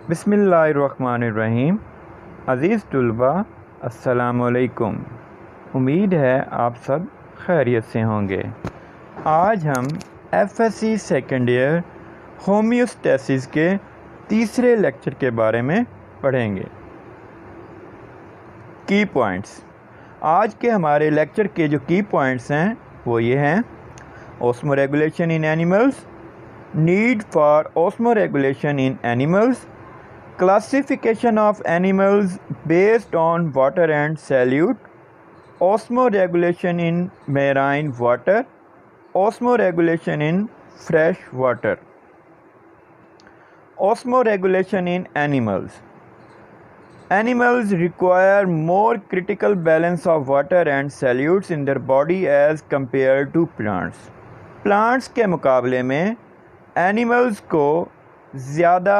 बिस्मिल्लाहिर्रहमानिर्रहीम। अज़ीज़ तुलबा, अस्सलामुअलैकुम। उम्मीद है आप सब खैरियत से होंगे। आज हम एफएससी सेकेंड ईयर होम्योस्टेसिस के तीसरे लेक्चर के बारे में पढ़ेंगे। की पॉइंट्स। आज के हमारे लेक्चर के जो की पॉइंट्स हैं वो ये हैं: osmoregulation in animals, need for osmoregulation in animals, classification of animals based on water and solute, osmoregulation in marine water, osmoregulation in fresh water. Osmoregulation in animals. Animals require more critical balance of water and solutes in their body as compared to plants. Plants के मुकाबले में animals को ज़्यादा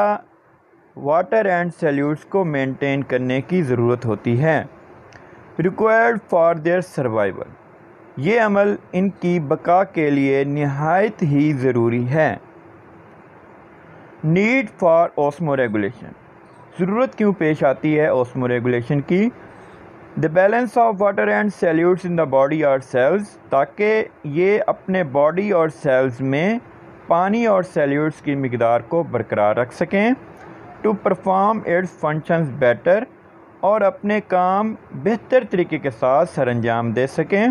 water and salutes को maintain करने की ज़रूरत होती है। रिक्वायर्ड फॉर देयर सर्वाइवल, ये अमल इनकी बका के लिए नहायत ही ज़रूरी है। नीड फॉर ऑस्मोरेगुलेशन, ज़रूरत क्यों पेश आती है ऑस्मोरेगुलेशन की? The balance of water and solutes in the body और सेल्स, ताकि ये अपने बॉडी और सेल्स में पानी और सैल्यूट्स की मिकदार को बरकरार रख सकें। To perform its functions better, और अपने काम बेहतर तरीके के साथ सरअंजाम दे सकें।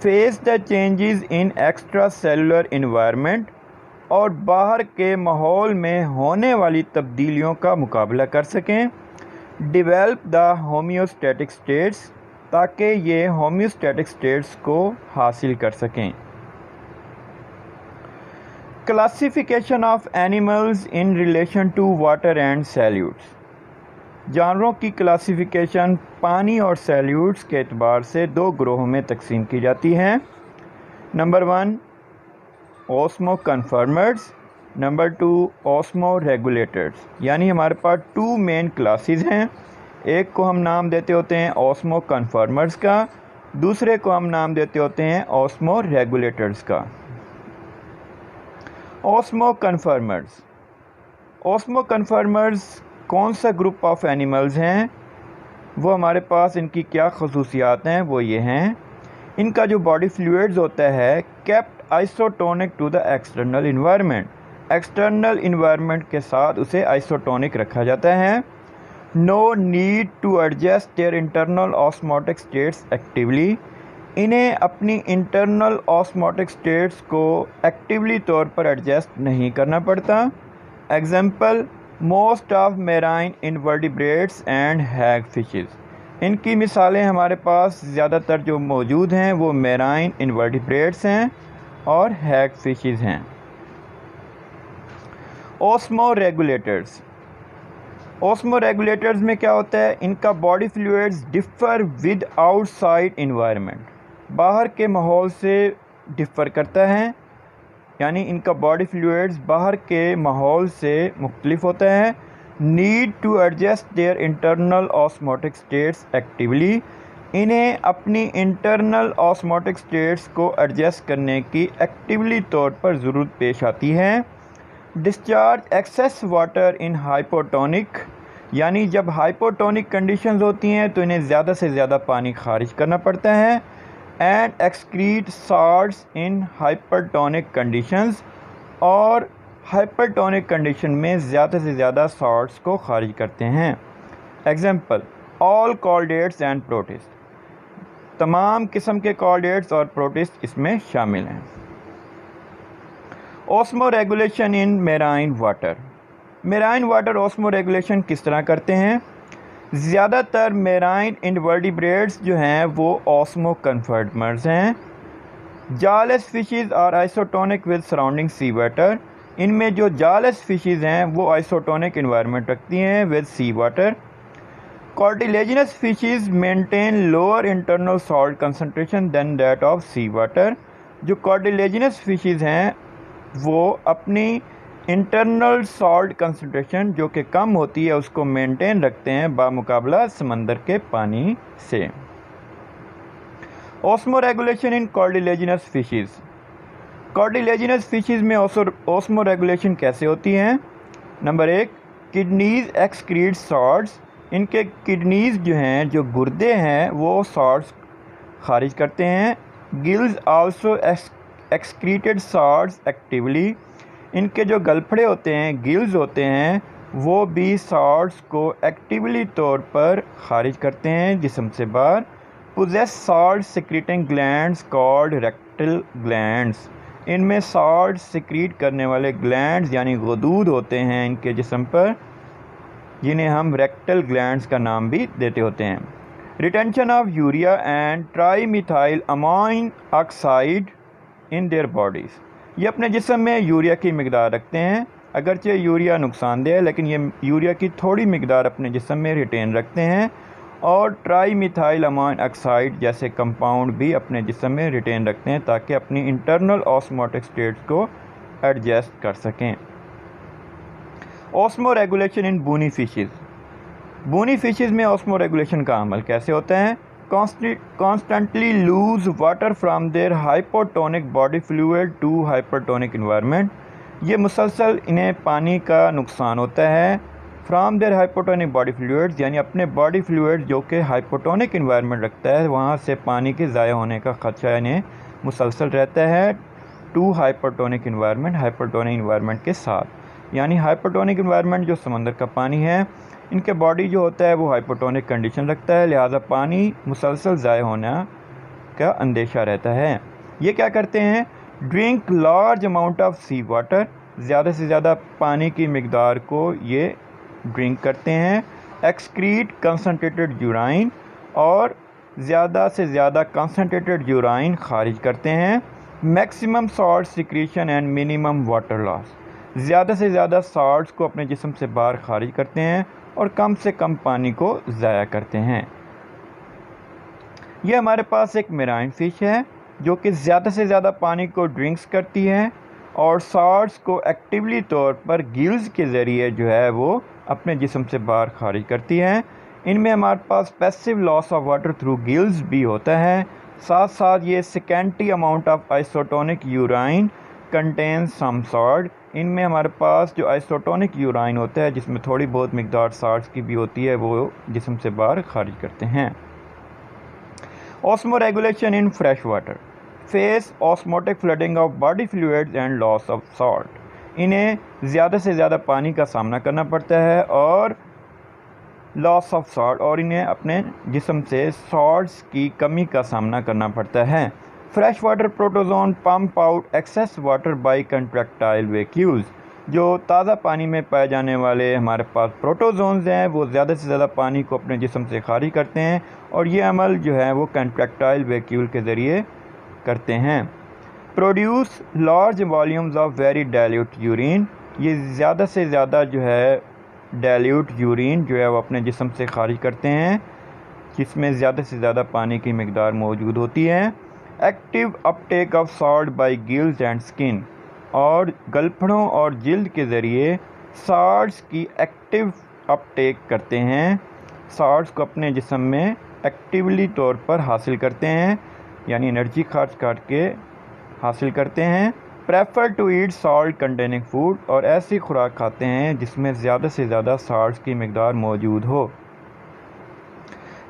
Face the changes in extra cellular environment, और बाहर के माहौल में होने वाली तब्दीलियों का मुकाबला कर सकें। डेवलप द होम्योस्टैटिक स्टेट्स, ताकि ये होम्योस्टैटिक स्टेट्स को हासिल कर सकें। Classification of animals in relation to water and solutes, जानवरों की क्लासिफिकेशन पानी और सैल्यूट्स के एतबार से दो ग्रोहों में तकसीम की जाती है। Number 1 osmo conformers, number 2 osmo regulators. यानी हमारे पास 2 मेन क्लासेस हैं। एक को हम नाम देते होते हैं ऑस्मो कन्फर्मर्स का, दूसरे को हम नाम देते होते हैं ऑस्मो रेगुलेटर्स का। Osmo conformers. ऑस्मो कन्फर्मर्स कौन सा ग्रुप ऑफ एनिमल्स हैं, वो हमारे पास इनकी क्या खसूसियात हैं, वो ये हैं: इनका जो बॉडी फ्लूइड्स होता है kept isotonic to the external environment, external environment के साथ उसे आइसोटोनिक रखा जाता है। No need to adjust their internal osmotic states actively, इन्हें अपनी इंटरनल ऑस्मोटिक स्टेट्स को एक्टिवली तौर पर एडजस्ट नहीं करना पड़ता। Example most of marine invertebrates and hag fishes. इनकी मिसालें हमारे पास ज़्यादातर जो मौजूद हैं वो मेराइन इनवर्टिब्रेट्स हैं और हैग फिशेस हैं। Osmo regulators. ऑस्मो रेगुलेटर्स में क्या होता है? इनका body fluids differ with outside environment, बाहर के माहौल से डिफ़र करता है। यानी इनका बॉडी फ्लूइड्स बाहर के माहौल से मुख्तलिफ होता है। Need to adjust their internal osmotic states actively, इन्हें अपनी इंटरनल ऑस्मोटिक स्टेट्स को एडजस्ट करने की एक्टिवली तौर पर ज़रूरत पेश आती है। Discharge excess water in hypotonic, यानी जब हाइपोटोनिक कंडीशंस होती हैं तो इन्हें ज़्यादा से ज़्यादा पानी खारिज करना पड़ता है। And excrete salts in hypertonic conditions, और हाइपरटोनिक कंडीशन में ज़्यादा से ज़्यादा साल्ट्स को खारिज करते हैं। Example all chordates and protist, तमाम किस्म के कॉर्डेट्स और प्रोटिस्ट इसमें शामिल हैं। Osmo regulation in marine water. Marine water osmo regulation किस तरह करते हैं? ज़्यादातर मेराइन इनवर्टिब्रेट्स जो हैं वो ऑस्मो कन्फर्मर्स हैं। जालस फिशेस और isotonic with surrounding sea water, इनमें जो जालस फिशेस हैं वो आइसोटोनिक इन्वायरमेंट रखती हैं with sea water. Cartilaginous fishes maintain lower internal salt concentration than that of sea water. जो कार्टिलेजिनस फिशेस हैं वो अपनी इंटरनल सॉल्ट कंसनट्रेशन जो कि कम होती है उसको मेंटेन रखते हैं बामुकाबला समंदर के पानी से। Osmo regulation in cartilaginous fishes. Cartilaginous fishes में ऑस्मो रेगुलेशन कैसे होती हैं? नंबर 1, किडनीज एक्सक्रीट सॉल्ट्स, इनके किडनीज जो हैं, जो गुर्दे हैं, वो सॉल्ट्स खारिज करते हैं। Gills also excreted salts actively, इनके जो गलफड़े होते हैं, गिल्स होते हैं, वो भी सॉल्ट्स को एक्टिवली तौर पर खारिज करते हैं जिस्म से बाहर। Possess salt secreting glands called rectal glands, इनमें सॉल्ट सिक्रीट करने वाले ग्लैंड्स यानी गदूद होते हैं इनके जिस्म पर, जिन्हें हम रेक्टल ग्लैंड्स का नाम भी देते होते हैं। Retention of urea and trimethyl amine oxide in their bodies, ये अपने जिस्म में यूरिया की मिकदार रखते हैं। अगरचे यूरिया नुकसानदेह है, लेकिन ये यूरिया की थोड़ी मिकदार अपने जिस्म में रिटेन रखते हैं, और ट्राईमिथाइल अमाइन ऑक्साइड जैसे कंपाउंड भी अपने जिस्म में रिटेन रखते हैं ताकि अपनी इंटरनल ऑस्मोटिक स्टेट्स को एडजस्ट कर सकें। Osmoregulation in bony fishes, bony fishes में ऑस्मो रेगुलेशन का अमल कैसे होता है? Constantly lose water from their hypotonic body fluid to hypertonic environment, ये मुसलसल इन्हें पानी का नुकसान होता है। From their hypotonic body fluids, यानी अपने बॉडी फ्लूइड जो कि हाइपोटोनिक इन्वायरमेंट रखता है, वहाँ से पानी के ज़ाया होने का खदशा इन्हें मुसलसल रहता है। To hypertonic environment, hypertonic environment के साथ, यानी हाइपरटोनिक इन्वायरमेंट जो समंदर का पानी है, इनके बॉडी जो होता है वो हाइपोटोनिक कंडीशन रखता है, लिहाजा पानी मुसलसल ज़ाया होने का अंदेशा रहता है। ये क्या करते हैं? Drink large amount of sea water, ज़्यादा से ज़्यादा पानी की मिकदार को ये ड्रिंक करते हैं। एक्सक्रीट कंसनट्रेटेड यूराइन, और ज़्यादा से ज़्यादा कंसनट्रेटेड यूराइन खारिज करते हैं। Maximum salt secretion and minimum water loss, ज़्यादा से ज़्यादा सॉल्ट्स को अपने जिस्म से बाहर खारिज करते हैं और कम से कम पानी को ज़ाया करते हैं। यह हमारे पास एक मेराइन फ़िश है जो कि ज़्यादा से ज़्यादा पानी को ड्रिंक्स करती है और सॉल्ट्स को एक्टिवली तौर पर गिल्स के ज़रिए जो है वो अपने जिस्म से बाहर खारिज करती है। इनमें हमारे पास passive loss of water through gills भी होता है। साथ साथ ये scanty amount of isotonic urine contain some salt, इनमें हमारे पास जो आइसोटोनिक यूराइन होता है जिसमें थोड़ी बहुत मिकदार सॉल्ट्स की भी होती है, वो जिस्म से बाहर खारिज करते हैं। Osmo regulation in fresh water, face osmotic flooding of body fluids and loss of salt, इन्हें ज़्यादा से ज़्यादा पानी का सामना करना पड़ता है और लॉस ऑफ सॉल्ट, और इन्हें अपने जिस्म से सॉल्ट्स की कमी का सामना करना पड़ता है। Fresh water protozoan pump out excess water by contractile vacuoles, जो ताज़ा पानी में पाए जाने वाले हमारे पास प्रोटोजोन्स हैं वो ज़्यादा से ज़्यादा पानी को अपने जिस्म से खारिज करते हैं, और ये अमल जो है वो कंट्रैक्टाइल वैक्यूल के ज़रिए करते हैं। Produce large volumes of very dilute urine, ये ज़्यादा से ज़्यादा जो है डाइल्यूट यूरिन जो है वो अपने जिस्म से खारिज करते हैं, जिसमें ज़्यादा से ज़्यादा पानी की मिकदार मौजूद होती है। Active uptake of salt by gills and skin, और गलफड़ों और जिल्द के ज़रिए सॉल्ट्स की एक्टिव अपटेक करते हैं, सॉल्ट्स को अपने जिस्म में एक्टिवली तौर पर हासिल करते हैं, यानी एनर्जी खर्च करके हासिल करते हैं। Prefer to eat salt containing food, और ऐसी खुराक खाते हैं जिसमें ज़्यादा से ज़्यादा सॉल्ट्स की मिकदार मौजूद हो।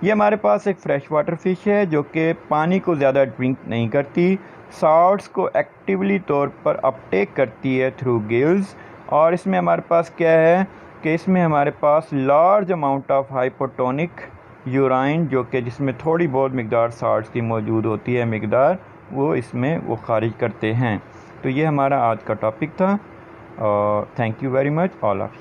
ये हमारे पास एक फ्रेश वाटर फ़िश है जो कि पानी को ज़्यादा ड्रिंक नहीं करती, सॉल्ट्स को एक्टिवली तौर पर अपटेक करती है थ्रू गिल्स, और इसमें हमारे पास क्या है कि इसमें हमारे पास large amount of hypotonic urine जो कि जिसमें थोड़ी बहुत मिकदार सॉल्ट्स की मौजूद होती है, मिकदार वो इसमें वो खारिज करते हैं। तो ये हमारा आज का टॉपिक था, और thank you very much all of you.